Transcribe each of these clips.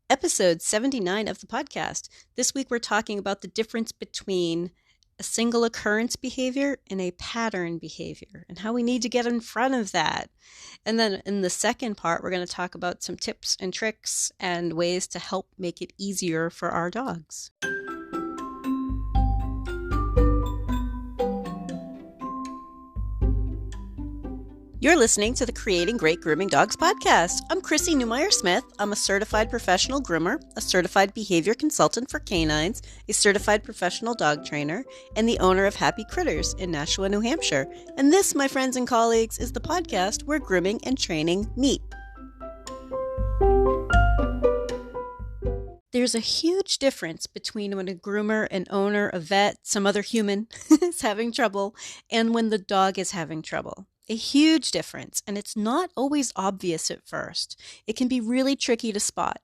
Episode 79 of the podcast. This week we're talking about the difference between a single occurrence behavior and a pattern behavior and how we need to get in front of that. And then in the second part, we're going to talk about some tips and tricks and ways to help make it easier for our dogs. You're listening to the Creating Great Grooming Dogs podcast. I'm Chrissy Newmeyer-Smith. I'm a certified professional groomer, a certified behavior consultant for canines, a certified professional dog trainer, and the owner of Happy Critters in Nashua, New Hampshire. And this, my friends and colleagues, is the podcast where grooming and training meet. There's a huge difference between when a groomer, an owner, a vet, some other human is having trouble, and when the dog is having trouble. A huge difference, and it's not always obvious at first. It can be really tricky to spot.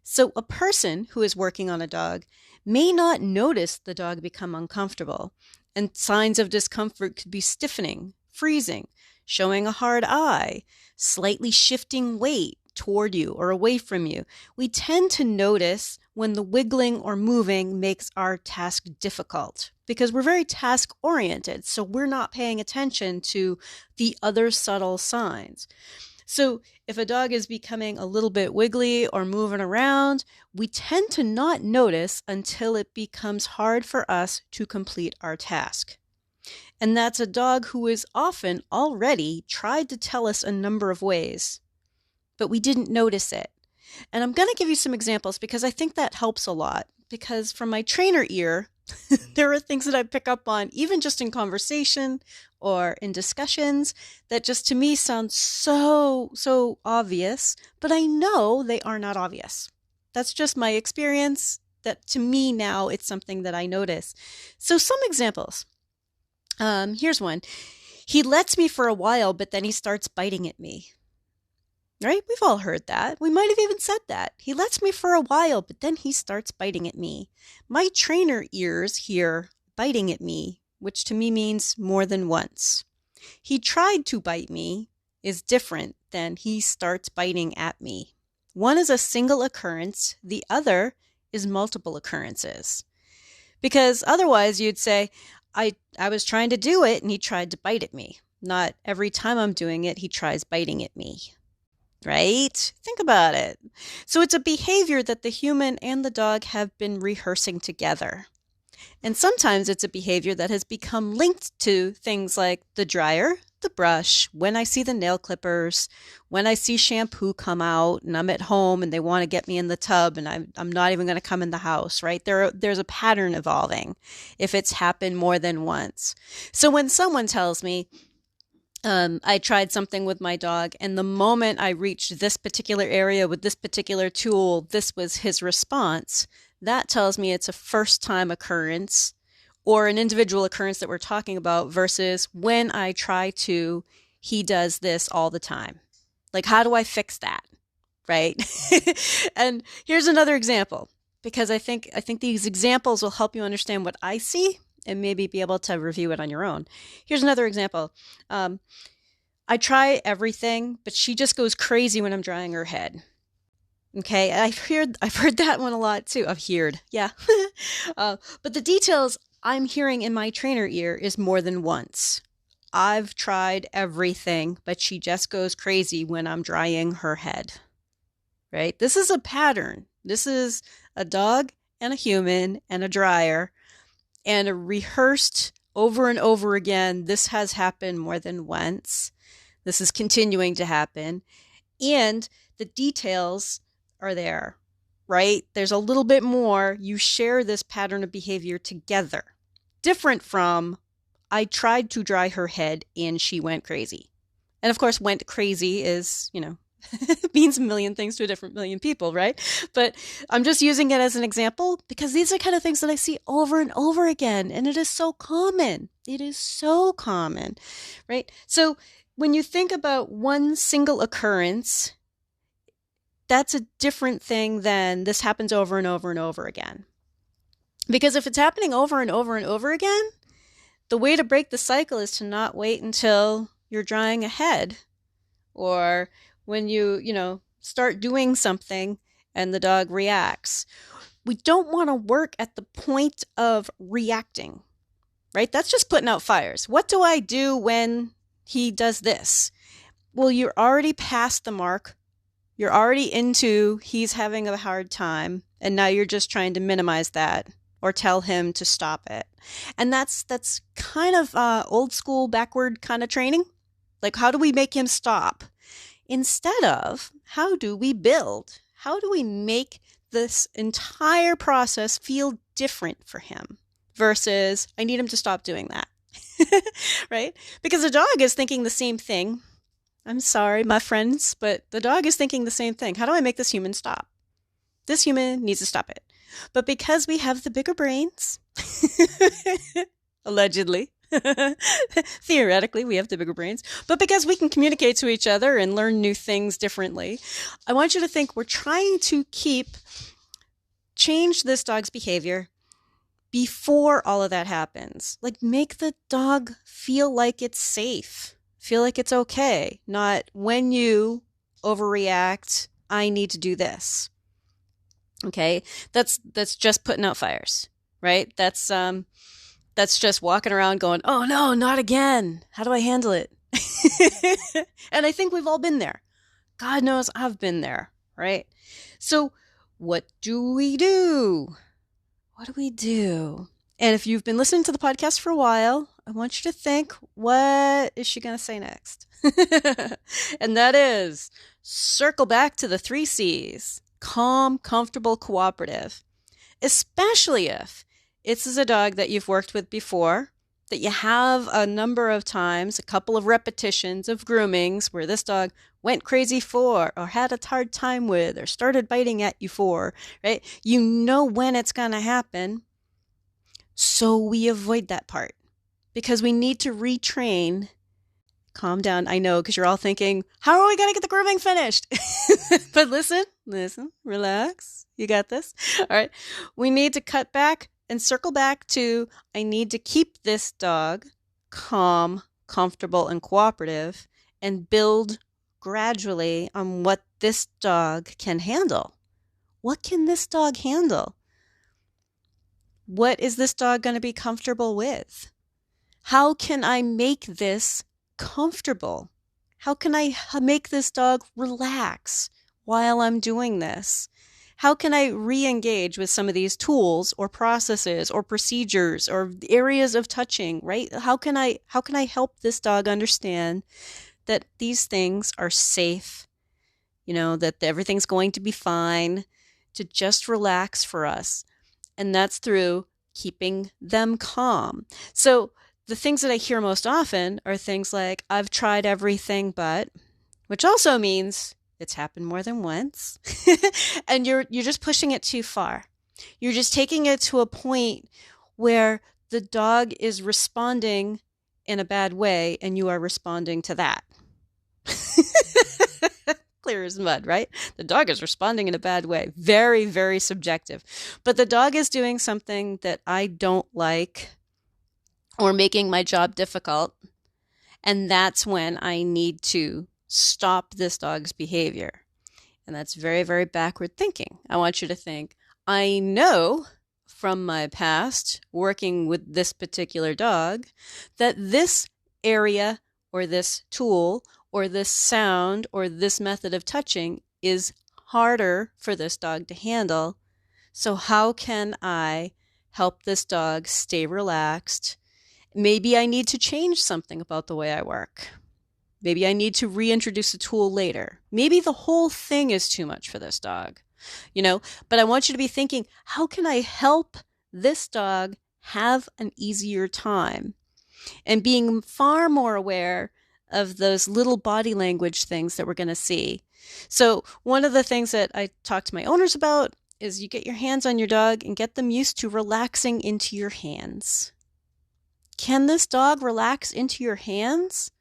So a person who is working on a dog may not notice the dog become uncomfortable, and signs of discomfort could be stiffening, freezing, showing a hard eye, slightly shifting weight toward you or away from you. We tend to notice when the wiggling or moving makes our task difficult because we're very task oriented. So we're not paying attention to the other subtle signs. So if a dog is becoming a little bit wiggly or moving around, we tend to not notice until it becomes hard for us to complete our task. And that's a dog who is often already tried to tell us a number of ways, but we didn't notice it. And I'm going to give you some examples because I think that helps a lot. Because from my trainer ear, there are things that I pick up on, even just in conversation or in discussions, that just to me sound so obvious, but I know they are not obvious. That's just my experience, that to me now it's something that I notice. So some examples. Here's one. He lets me for a while, but then he starts biting at me. Right? We've all heard that. We might have even said that. He lets me for a while, but then he starts biting at me. My trainer ears hear biting at me, which to me means more than once. He tried to bite me is different than he starts biting at me. One is a single occurrence. The other is multiple occurrences. Because otherwise you'd say, I was trying to do it and he tried to bite at me. Not every time I'm doing it, he tries biting at me. Right? Think about it. So it's a behavior that the human and the dog have been rehearsing together. And sometimes it's a behavior that has become linked to things like the dryer, the brush, when I see the nail clippers, when I see shampoo come out and I'm at home and they want to get me in the tub and I'm not even going to come in the house, right? There's a pattern evolving if it's happened more than once. So when someone tells me, I tried something with my dog, and the moment I reached this particular area with this particular tool, this was his response. That tells me it's a first-time occurrence or an individual occurrence that we're talking about versus when I try to, he does this all the time. Like, how do I fix that? Right? And here's another example, because I think these examples will help you understand what I see and maybe be able to review it on your own. Here's another example. I try everything, but she just goes crazy when I'm drying her head. Okay, I've heard that one a lot too. Yeah. But the details I'm hearing in my trainer ear is more than once. I've tried everything, but she just goes crazy when I'm drying her head. Right? This is a pattern. This is a dog and a human and a dryer. And a rehearsed over and over again, this has happened more than once. This is continuing to happen. And the details are there, right? There's a little bit more. You share this pattern of behavior together. Different from, I tried to dry her head and she went crazy. And of course, went crazy is, means a million things to a different million people, right? But I'm just using it as an example because these are kind of things that I see over and over again. And it is so common. It is so common, right? So when you think about one single occurrence, that's a different thing than this happens over and over and over again. Because if it's happening over and over and over again, the way to break the cycle is to not wait until you're drying a head or when you start doing something and the dog reacts. We don't want to work at the point of reacting, right? That's just putting out fires. What do I do when he does this? Well, you're already past the mark. You're already into he's having a hard time, and now you're just trying to minimize that or tell him to stop it. And that's kind of old school, backward kind of training. Like, how do we make him stop? Instead of, how do we build? How do we make this entire process feel different for him versus I need him to stop doing that, right? Because the dog is thinking the same thing. I'm sorry, my friends, but the dog is thinking the same thing. How do I make this human stop? This human needs to stop it. But because we have the bigger brains, allegedly, theoretically, we have the bigger brains, but because we can communicate to each other and learn new things differently, I want you to think we're trying to change this dog's behavior before all of that happens. Like, make the dog feel like it's safe, feel like it's okay, not when you overreact, I need to do this. Okay, that's just putting out fires, right? That's just walking around going, oh no, not again. How do I handle it? And I think we've all been there. God knows I've been there, right? So what do we do? What do we do? And if you've been listening to the podcast for a while, I want you to think, what is she going to say next? And that is circle back to the 3 C's. Calm, comfortable, cooperative. Especially if this is a dog that you've worked with before, that you have a number of times, a couple of repetitions of groomings where this dog went crazy for, or had a hard time with, or started biting at you for, right? You know when it's going to happen. So we avoid that part because we need to retrain. Calm down. I know, because you're all thinking, how are we going to get the grooming finished? But listen, relax. You got this. All right. We need to cut back and circle back to, I need to keep this dog calm, comfortable, and cooperative, and build gradually on what this dog can handle. What can this dog handle? What is this dog going to be comfortable with? How can I make this comfortable? How can I make this dog relax while I'm doing this? How can I re-engage with some of these tools or processes or procedures or areas of touching, right? How can I help this dog understand that these things are safe, that everything's going to be fine, to just relax for us? And that's through keeping them calm. So the things that I hear most often are things like, I've tried everything but, which also means it's happened more than once. And you're just pushing it too far. You're just taking it to a point where the dog is responding in a bad way and you are responding to that. Clear as mud, right? The dog is responding in a bad way. Very, very subjective. But the dog is doing something that I don't like or making my job difficult. And that's when I need to stop this dog's behavior. And that's very, very backward thinking. I want you to think, I know from my past working with this particular dog that this area or this tool or this sound or this method of touching is harder for this dog to handle. So how can I help this dog stay relaxed? Maybe I need to change something about the way I work. Maybe I need to reintroduce a tool later. Maybe the whole thing is too much for this dog, but I want you to be thinking, how can I help this dog have an easier time? And being far more aware of those little body language things that we're going to see. So one of the things that I talk to my owners about is you get your hands on your dog and get them used to relaxing into your hands. Can this dog relax into your hands?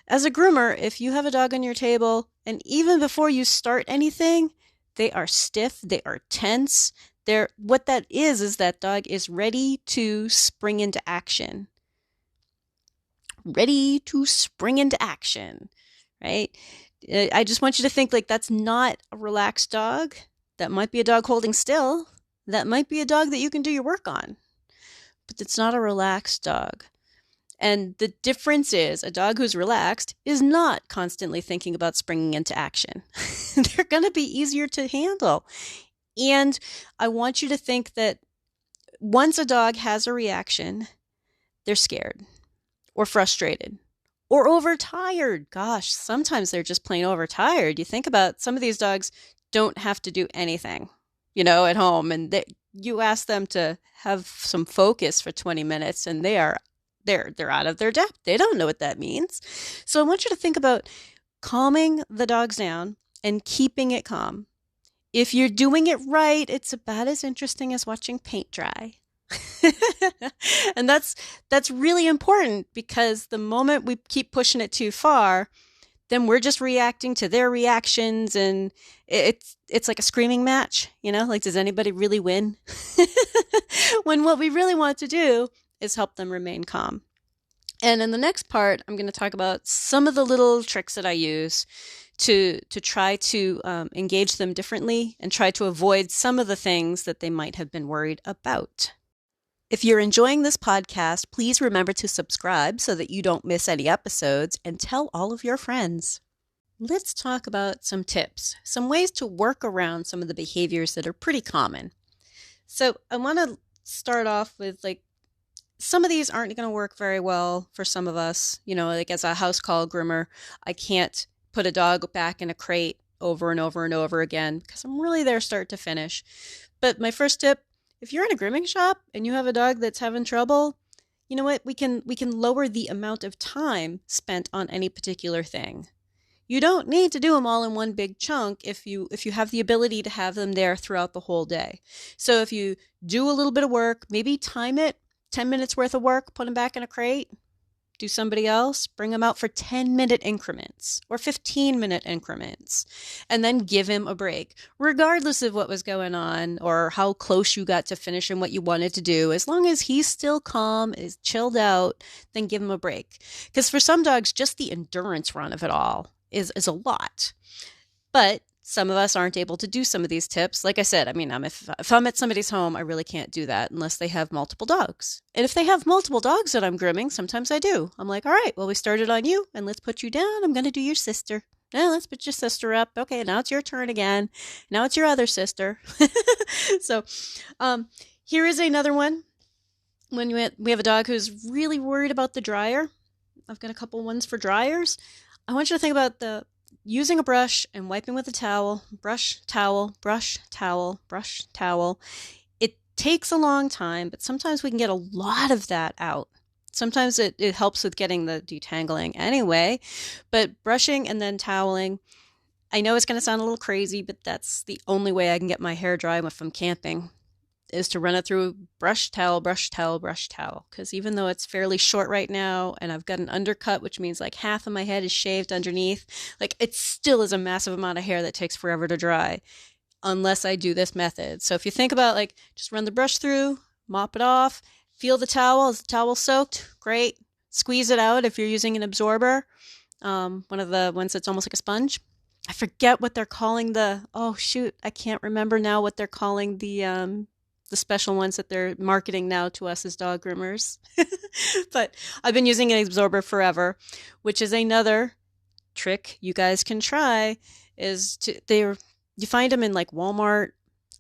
As a groomer, if you have a dog on your table and even before you start anything, they are stiff, they are tense. What that is that dog is ready to spring into action. Ready to spring into action, right? I just want you to think like that's not a relaxed dog. That might be a dog holding still. That might be a dog that you can do your work on. But it's not a relaxed dog. And the difference is a dog who's relaxed is not constantly thinking about springing into action. They're going to be easier to handle. And I want you to think that once a dog has a reaction, they're scared or frustrated or overtired. Gosh, sometimes they're just plain overtired. You think about some of these dogs don't have to do anything, at home. And you ask them to have some focus for 20 minutes and they're out of their depth. They don't know what that means. So I want you to think about calming the dogs down and keeping it calm. If you're doing it right, it's about as interesting as watching paint dry. And that's really important, because the moment we keep pushing it too far, then we're just reacting to their reactions, and it's like a screaming match, like, does anybody really win? When what we really want to do is help them remain calm. And in the next part, I'm going to talk about some of the little tricks that I use to try to engage them differently and try to avoid some of the things that they might have been worried about. If you're enjoying this podcast, please remember to subscribe so that you don't miss any episodes, and tell all of your friends. Let's talk about some tips, some ways to work around some of the behaviors that are pretty common. So I want to start off with, some of these aren't going to work very well for some of us. Like as a house call groomer, I can't put a dog back in a crate over and over and over again because I'm really there start to finish. But my first tip, if you're in a grooming shop and you have a dog that's having trouble, you know what? We can lower the amount of time spent on any particular thing. You don't need to do them all in one big chunk if you have the ability to have them there throughout the whole day. So if you do a little bit of work, maybe time it, 10 minutes worth of work, put them back in a crate, do somebody else, bring them out for 10-minute increments or 15-minute increments, and then give him a break, regardless of what was going on or how close you got to finishing what you wanted to do. As long as he's still calm, is chilled out, then give him a break. Because for some dogs, just the endurance run of it all is a lot. But some of us aren't able to do some of these tips. Like I said, if I'm at somebody's home, I really can't do that unless they have multiple dogs. And if they have multiple dogs that I'm grooming, sometimes I do. I'm like, all right, well, we started on you and let's put you down. I'm going to do your sister. Now let's put your sister up. Okay, now it's your turn again. Now it's your other sister. So here is another one. When we have a dog who's really worried about the dryer. I've got a couple ones for dryers. I want you to think about using a brush and wiping with a towel, brush, towel, brush, towel, brush, towel. It takes a long time, but sometimes we can get a lot of that out. Sometimes it helps with getting the detangling anyway, but brushing and then toweling, I know it's going to sound a little crazy, but that's the only way I can get my hair dry if I'm camping, is to run it through brush, towel, brush, towel, brush, towel. Because even though it's fairly short right now and I've got an undercut, which means like half of my head is shaved underneath, it still is a massive amount of hair that takes forever to dry unless I do this method. So if you think about just run the brush through, mop it off, feel the towel. Is the towel soaked? Great. Squeeze it out if you're using an absorber. One of the ones that's almost like a sponge. I forget what they're calling I can't remember now what they're calling the special ones that they're marketing now to us as dog groomers. But I've been using an absorber forever, which is another trick you guys can try. You find them in Walmart,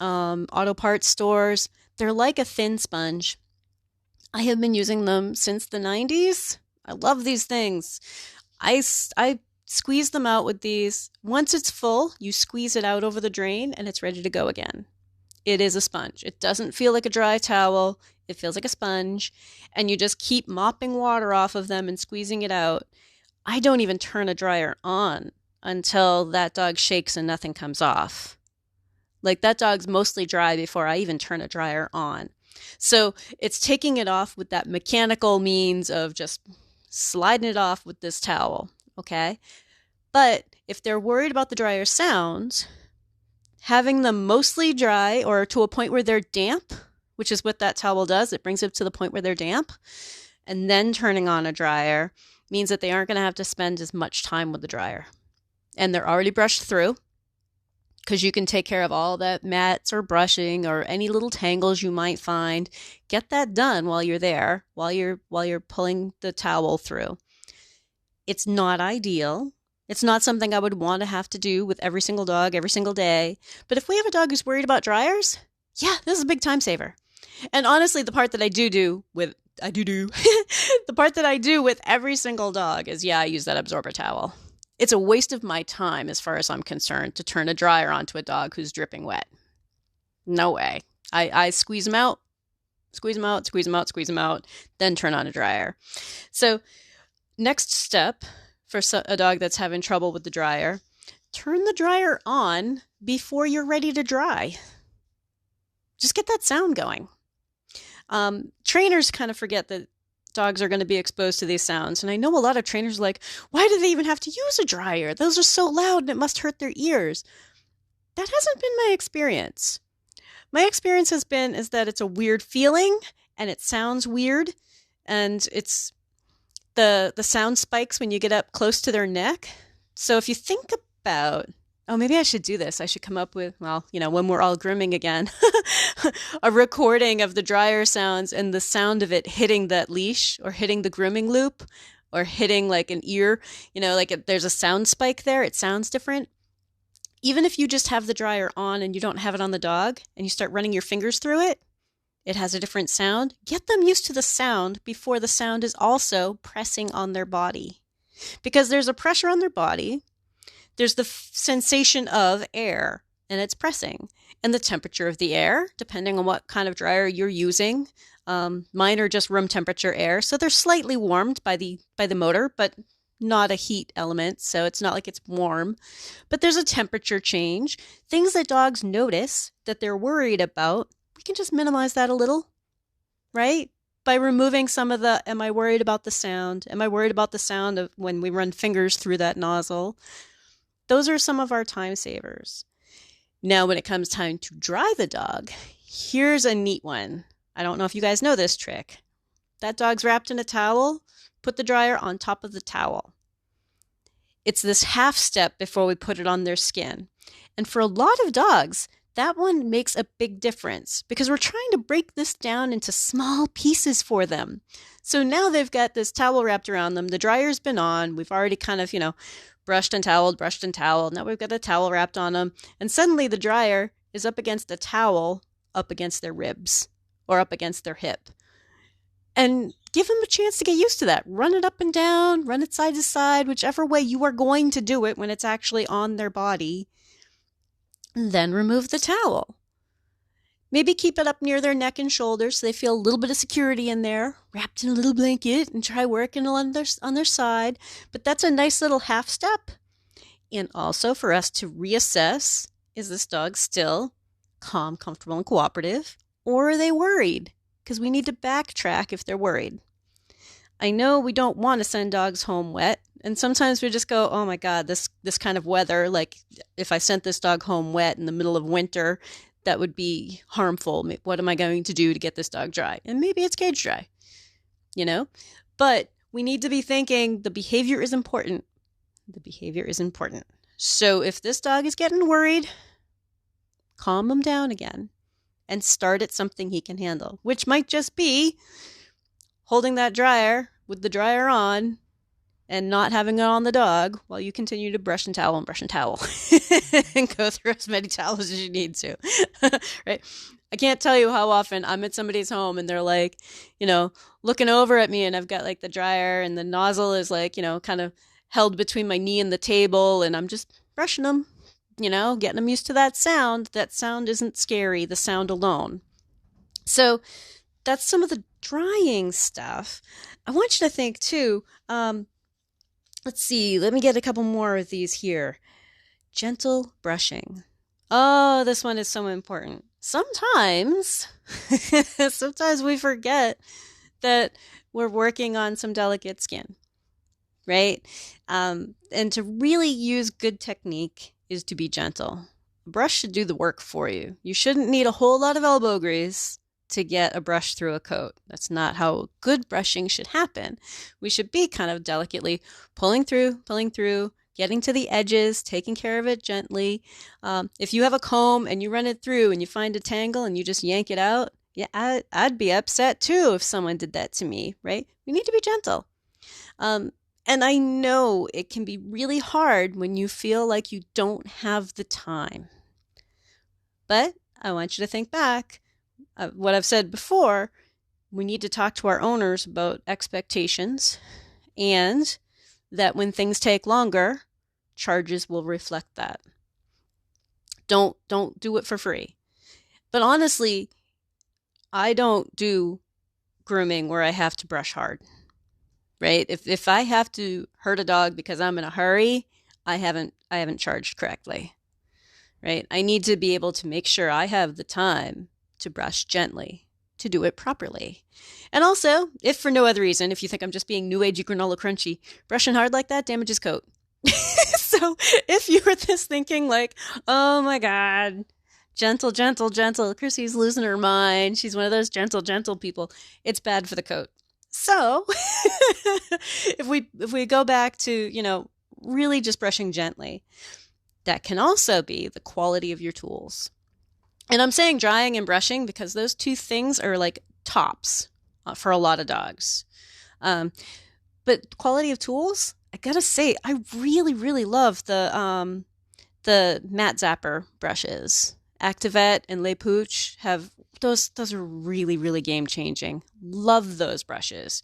auto parts stores. They're like a thin sponge. I have been using them since the 90s. I love these things. I squeeze them out with these. Once it's full, you squeeze it out over the drain and it's ready to go again. It is a sponge. It doesn't feel like a dry towel. It feels like a sponge. And you just keep mopping water off of them and squeezing it out. I don't even turn a dryer on until that dog shakes and nothing comes off. That dog's mostly dry before I even turn a dryer on. So it's taking it off with that mechanical means of just sliding it off with this towel. Okay? But if they're worried about the dryer sounds, having them mostly dry or to a point where they're damp, which is what that towel does, it brings it to the point where they're damp, and then turning on a dryer means that they aren't going to have to spend as much time with the dryer. And they're already brushed through. because you can take care of all that mats or brushing or any little tangles you might find. Get that done while you're there, while you're pulling the towel through. It's not ideal. It's not something I would want to have to do with every single dog every single day. But if we have a dog who's worried about dryers, yeah, this is a big time saver. And honestly, the part that I do with the part that I do with every single dog is, yeah, I use that absorber towel. It's a waste of my time, as far as I'm concerned, to turn a dryer onto a dog who's dripping wet. No way. I squeeze them out, squeeze them out, squeeze them out, squeeze them out, then turn on a dryer. So next step for a dog that's having trouble with the dryer, turn the dryer on before you're ready to dry. Just get that sound going. Trainers kind of forget that dogs are going to be exposed to these sounds. And I know a lot of trainers are like, why do they even have to use a dryer? Those are so loud and it must hurt their ears. That hasn't been my experience. My experience has been is that it's a weird feeling and it sounds weird. And it's the sound spikes when you get up close to their neck. So if you think about, oh, maybe I should do this. I should come up with, well, when we're all grooming again, a recording of the dryer sounds and the sound of it hitting that leash or hitting the grooming loop or hitting like an ear, there's a sound spike there. It sounds different. Even if you just have the dryer on and you don't have it on the dog and you start running your fingers through it, it has a different sound. Get them used to the sound before the sound is also pressing on their body. Because there's a pressure on their body. There's the sensation of air, and it's pressing. And the temperature of the air, depending on what kind of dryer you're using. Mine are just room temperature air, so they're slightly warmed by the motor, but not a heat element, so it's not like it's warm. But there's a temperature change. Things that dogs notice that they're worried about, we can just minimize that a little, right? By removing some of the, am I worried about the sound? Am I worried about the sound of when we run fingers through that nozzle? Those are some of our time savers. Now, when it comes time to dry the dog, here's a neat one. I don't know if you guys know this trick. That dog's wrapped in a towel, put the dryer on top of the towel. It's this half step before we put it on their skin. And for a lot of dogs, that one makes a big difference because we're trying to break this down into small pieces for them. So now they've got this towel wrapped around them. The dryer's been on. We've already kind of, brushed and toweled. Now we've got a towel wrapped on them. And suddenly the dryer is up against the towel, up against their ribs or up against their hip. And give them a chance to get used to that. Run it up and down, run it side to side, whichever way you are going to do it when it's actually on their body. And then remove the towel. Maybe keep it up near their neck and shoulders so they feel a little bit of security in there, wrapped in a little blanket, and try working on their side. But that's a nice little half step. And also for us to reassess, is this dog still calm, comfortable, and cooperative? Or are they worried? Because we need to backtrack if they're worried. I know we don't want to send dogs home wet. And sometimes we just go, oh my God, this kind of weather, like if I sent this dog home wet in the middle of winter, that would be harmful. What am I going to do to get this dog dry? And maybe it's cage dry, But we need to be thinking the behavior is important. The behavior is important. So if this dog is getting worried, calm him down again and start at something he can handle, which might just be holding that dryer with the dryer on and not having it on the dog while you continue to brush and towel and go through as many towels as you need to, right? I can't tell you how often I'm at somebody's home and they're like, looking over at me and I've got like the dryer and the nozzle is like, kind of held between my knee and the table and I'm just brushing them, getting them used to that sound. That sound isn't scary, the sound alone. So that's some of the drying stuff. I want you to think too, let's see, let me get a couple more of these here. Gentle brushing. Oh, this one is so important. Sometimes we forget that we're working on some delicate skin, right? And to really use good technique is to be gentle. A brush should do the work for you. You shouldn't need a whole lot of elbow grease to get a brush through a coat. That's not how good brushing should happen. We should be kind of delicately pulling through, getting to the edges, taking care of it gently. If you have a comb and you run it through and you find a tangle and you just yank it out, yeah, I'd be upset too if someone did that to me, right? We need to be gentle. And I know it can be really hard when you feel like you don't have the time. But I want you to think back what I've said before. We need to talk to our owners about expectations, and that when things take longer, charges will reflect that. Don't do it for free. But honestly, I don't do grooming where I have to brush hard. Right? If I have to hurt a dog because I'm in a hurry, I haven't charged correctly. Right? I need to be able to make sure I have the time to brush gently, to do it properly. And also, if for no other reason, if you think I'm just being new agey granola crunchy, brushing hard like that damages coat. So if you were this thinking like, oh my God, gentle, gentle, gentle, Chrissy's losing her mind, she's one of those gentle, gentle people, it's bad for the coat. So if we go back to, really just brushing gently, that can also be the quality of your tools. And I'm saying drying and brushing because those two things are like tops for a lot of dogs. But quality of tools, I gotta say, I really, really love the Mat Zapper brushes. Activette and Le Pooch have those are really, really game changing. Love those brushes,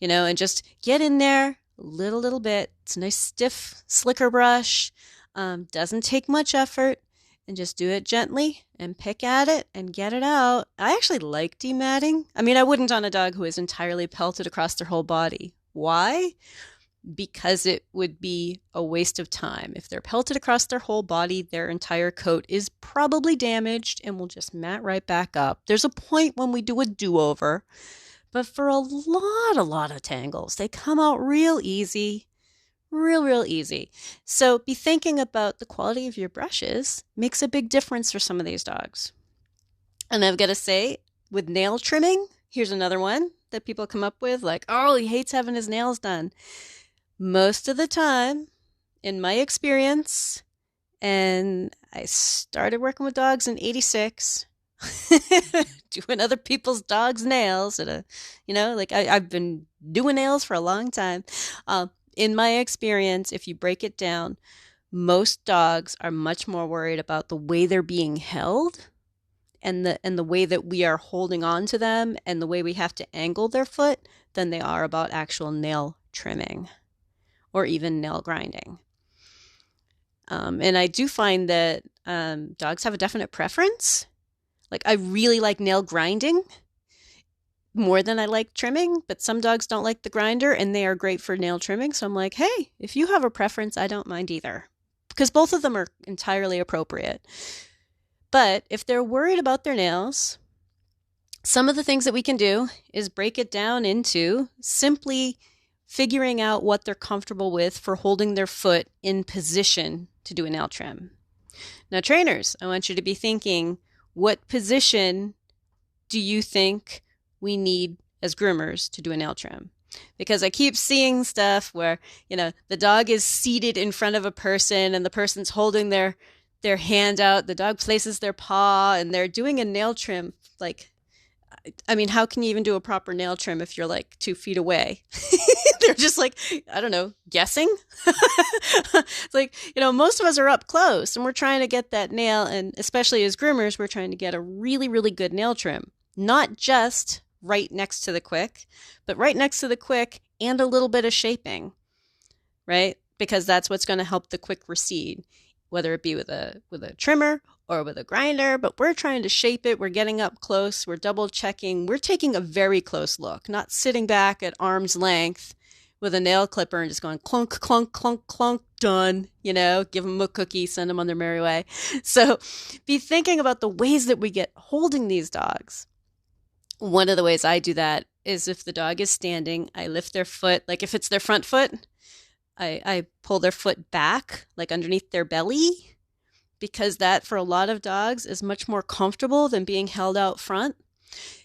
and just get in there a little bit. It's a nice stiff, slicker brush. Doesn't take much effort, and just do it gently and pick at it and get it out. I actually like dematting. I mean, I wouldn't on a dog who is entirely pelted across their whole body. Why? Because it would be a waste of time. If they're pelted across their whole body, their entire coat is probably damaged and will just mat right back up. There's a point when we do a do-over, but for a lot of tangles, they come out real easy. Real easy. So be thinking about the quality of your brushes. Makes a big difference for some of these dogs. And I've got to say, with nail trimming, here's another one that people come up with, like, oh, he hates having his nails done. Most of the time, in my experience, and I started working with dogs in '86, doing other people's dogs' nails I've been doing nails for a long time. In my experience, if you break it down, most dogs are much more worried about the way they're being held and the way that we are holding on to them and the way we have to angle their foot than they are about actual nail trimming or even nail grinding. And I do find that dogs have a definite preference. Like, I really like nail grinding more than I like trimming, but some dogs don't like the grinder and they are great for nail trimming. So I'm like, hey, if you have a preference, I don't mind either, because both of them are entirely appropriate. But if they're worried about their nails, some of the things that we can do is break it down into simply figuring out what they're comfortable with for holding their foot in position to do a nail trim. Now, trainers, I want you to be thinking, what position do you think we need as groomers to do a nail trim? Because I keep seeing stuff where, the dog is seated in front of a person and the person's holding their hand out. The dog places their paw and they're doing a nail trim. Like, I mean, how can you even do a proper nail trim if you're like 2 feet away? They're just like, I don't know, guessing. It's like, most of us are up close and we're trying to get that nail. And especially as groomers, we're trying to get a really, really good nail trim. Not just right next to the quick, but right next to the quick and a little bit of shaping, right? Because that's what's going to help the quick recede, whether it be with a trimmer or with a grinder. But we're trying to shape it. We're getting up close. We're double checking. We're taking a very close look, not sitting back at arm's length with a nail clipper and just going clunk, clunk, clunk, clunk, done, give them a cookie, send them on their merry way. So be thinking about the ways that we get holding these dogs. One of the ways I do that is if the dog is standing, I lift their foot. Like if it's their front foot, I pull their foot back, like underneath their belly, because that for a lot of dogs is much more comfortable than being held out front.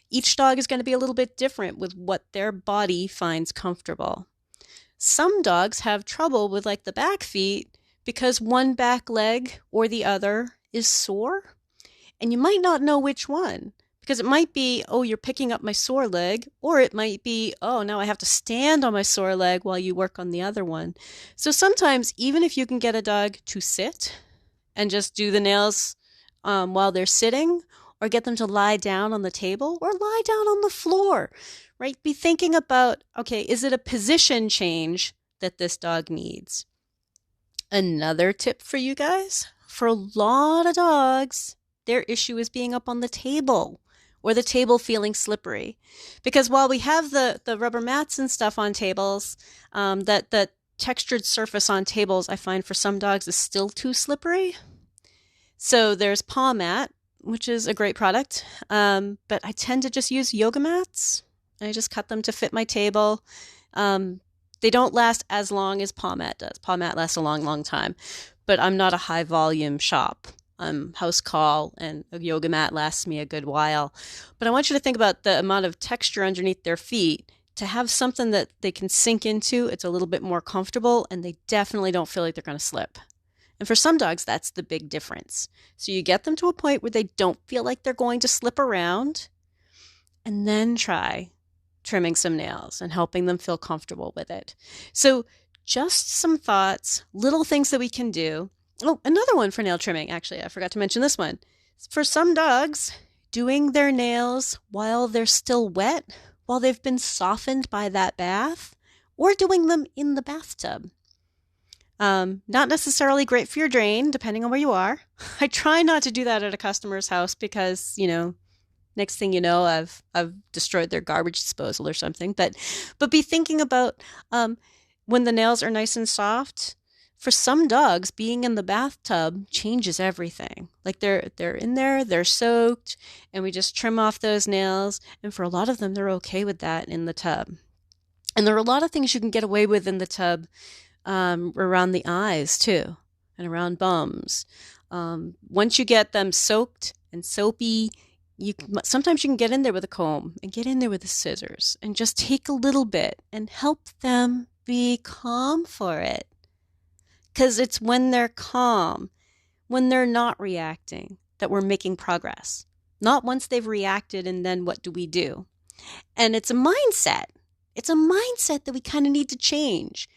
Each dog is going to be a little bit different with what their body finds comfortable. Some dogs have trouble with like the back feet because one back leg or the other is sore, and you might not know which one. Because it might be, oh, you're picking up my sore leg, or it might be, oh, now I have to stand on my sore leg while you work on the other one. So sometimes, even if you can get a dog to sit and just do the nails while they're sitting, or get them to lie down on the table or lie down on the floor, right? Be thinking about, okay, is it a position change that this dog needs? Another tip for you guys, for a lot of dogs, their issue is being up on the table or the table feeling slippery. Because while we have the rubber mats and stuff on tables, that textured surface on tables, I find for some dogs is still too slippery. So there's paw mat, which is a great product, but I tend to just use yoga mats. I just cut them to fit my table. They don't last as long as paw mat does. Paw mat lasts a long, long time, but I'm not a high volume shop. I'm house call, and a yoga mat lasts me a good while. But I want you to think about the amount of texture underneath their feet to have something that they can sink into. It's a little bit more comfortable, and they definitely don't feel like they're going to slip. And for some dogs, that's the big difference. So you get them to a point where they don't feel like they're going to slip around, and then try trimming some nails and helping them feel comfortable with it. So just some thoughts, little things that we can do. Oh, another one for nail trimming, actually, I forgot to mention this one. For some dogs, doing their nails while they're still wet, while they've been softened by that bath, or doing them in the bathtub. Not necessarily great for your drain, depending on where you are. I try not to do that at a customer's house because, next thing you know, I've destroyed their garbage disposal or something. But be thinking about when the nails are nice and soft. For some dogs, being in the bathtub changes everything. Like they're in there, they're soaked, and we just trim off those nails. And for a lot of them, they're okay with that in the tub. And there are a lot of things you can get away with in the tub around the eyes too, and around bums. Once you get them soaked and soapy, sometimes you can get in there with a comb and get in there with the scissors and just take a little bit and help them be calm for it. Because it's when they're calm, when they're not reacting, that we're making progress. Not once they've reacted and then what do we do? And it's a mindset. It's a mindset that we kind of need to change.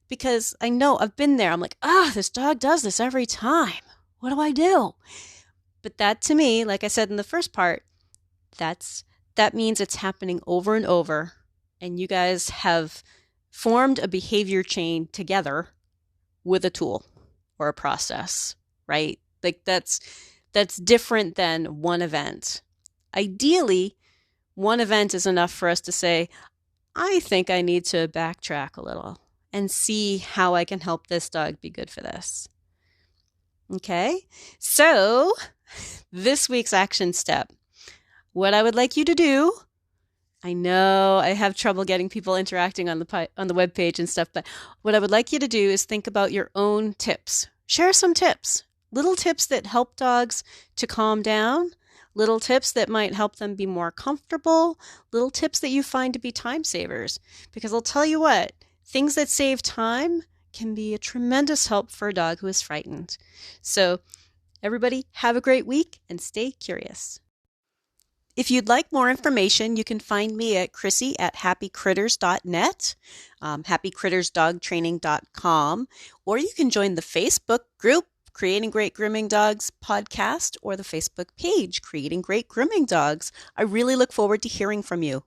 Because I know I've been there. I'm like, this dog does this every time. What do I do? But that to me, like I said in the first part, that means it's happening over and over. And you guys have formed a behavior chain together with a tool or a process, right? Like that's different than one event. Ideally, one event is enough for us to say, I think I need to backtrack a little and see how I can help this dog be good for this. Okay, so this week's action step. What I would like you to do, I know I have trouble getting people interacting on the webpage and stuff, but what I would like you to do is think about your own tips. Share some tips, little tips that help dogs to calm down, little tips that might help them be more comfortable, little tips that you find to be time savers. Because I'll tell you what, things that save time can be a tremendous help for a dog who is frightened. So everybody have a great week and stay curious. If you'd like more information, you can find me at Chrissy@happycritters.net, happycrittersdogtraining.com, or you can join the Facebook group, Creating Great Grooming Dogs podcast, or the Facebook page, Creating Great Grooming Dogs. I really look forward to hearing from you.